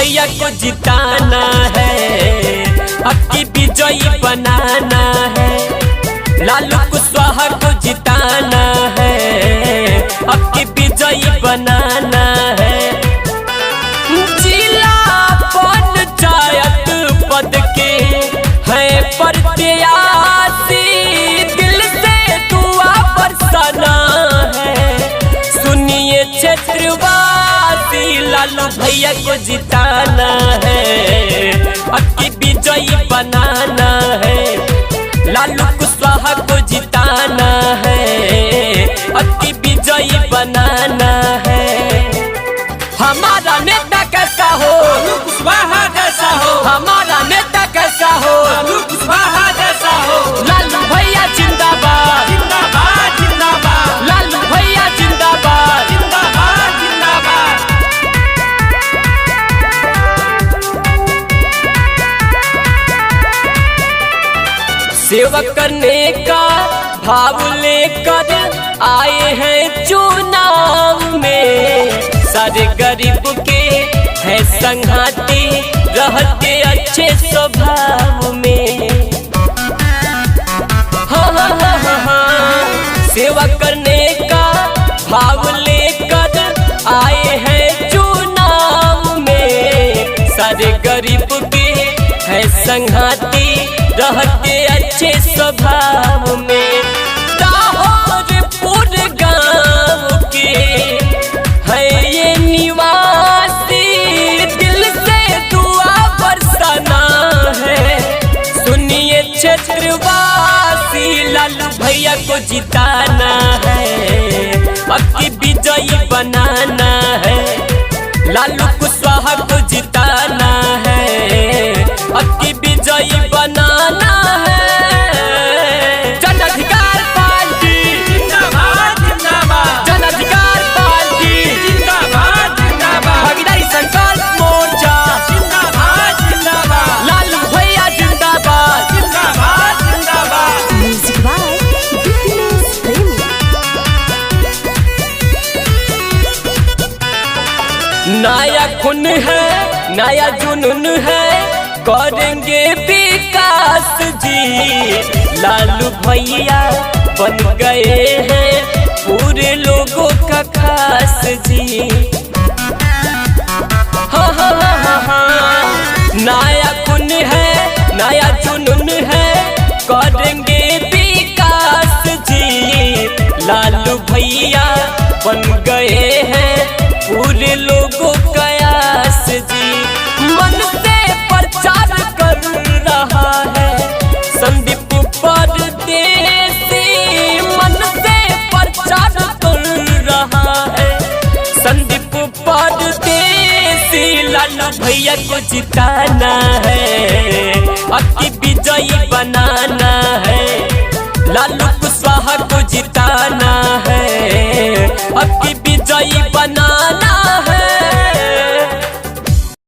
भैया को जिताना है, अब की विजयी बनाना है। लालू कुशवाहा को जिताना है, अब की विजयी बनाना है। जिला पंचायत पद के है प्रत्याशी, दिल से दुआ बरसाना है। सुनिए क्षेत्रवासी, लालू भैया को जिताना है, अब की विजयी बनाना है। लालू कुशवाहा को जिताना है, अब की विजयी बनाना है। हमारा नेता कैसा हो, लालू कुशवाहा जैसा हो। हमारा नेता कैसा हो, लालू कुशवाहा जैसा हो। लालू भैया जिंदाबाद, जिंदाबाद जिंदाबाद। लालू भैया जिंदाबाद, जिंदाबाद जिंदाबाद। सेवा करने का भाव लेकर आए हैं चुनाव में। सारे गरीब के है संघाती, रहते अच्छे स्वभाव में। हाँ हाँ हाँ हाँ हाँ। सेवा करने का भाव लेकर आए हैं चुनाव में। सारे गरीब के है संघाती, रहते अच्छे स्वभाव में। दाहोदपुर गाँव के है ये निवासी, दिल से दुआ बरसाना है। सुनिए क्षेत्रवासी, लालू भैया को जिताना है, अब की विजयी बनाना है। लालू कुशवाहा को जिताना है, अब की विजयी बनाना है। जन अधिकार पार्टी जिंदाबाद जिंदाबाद। जन अधिकार पार्टी जिंदाबाद जिंदाबाद। भागीदारी संकल्प मोर्चा जिंदाबाद जिंदाबाद। लालू भैया जिंदाबाद। जिंदाबाद जिंदाबाद। Music by Fitness Premi। नया खून है, नया जुनून है, करेंगे विकास जी। लालू भैया बन गए हैं पूरे लोगों का खास जी। हाँ हाँ हाँ हाँ हाँ। नया खून है, नया जुनून है, करेंगे विकास जी। लालू भैया बन गए हैं पूरे लोगों का आस जी। मन से प्रचार कर रहा है संदीप परदेसी, मन से प्रचार कर रहा है संदीप परदेसी। लालू भैया को जिताना है, अब की विजयी बनाना है। लालू कुशवाहा को जिताना है, अब की विजयी बनाना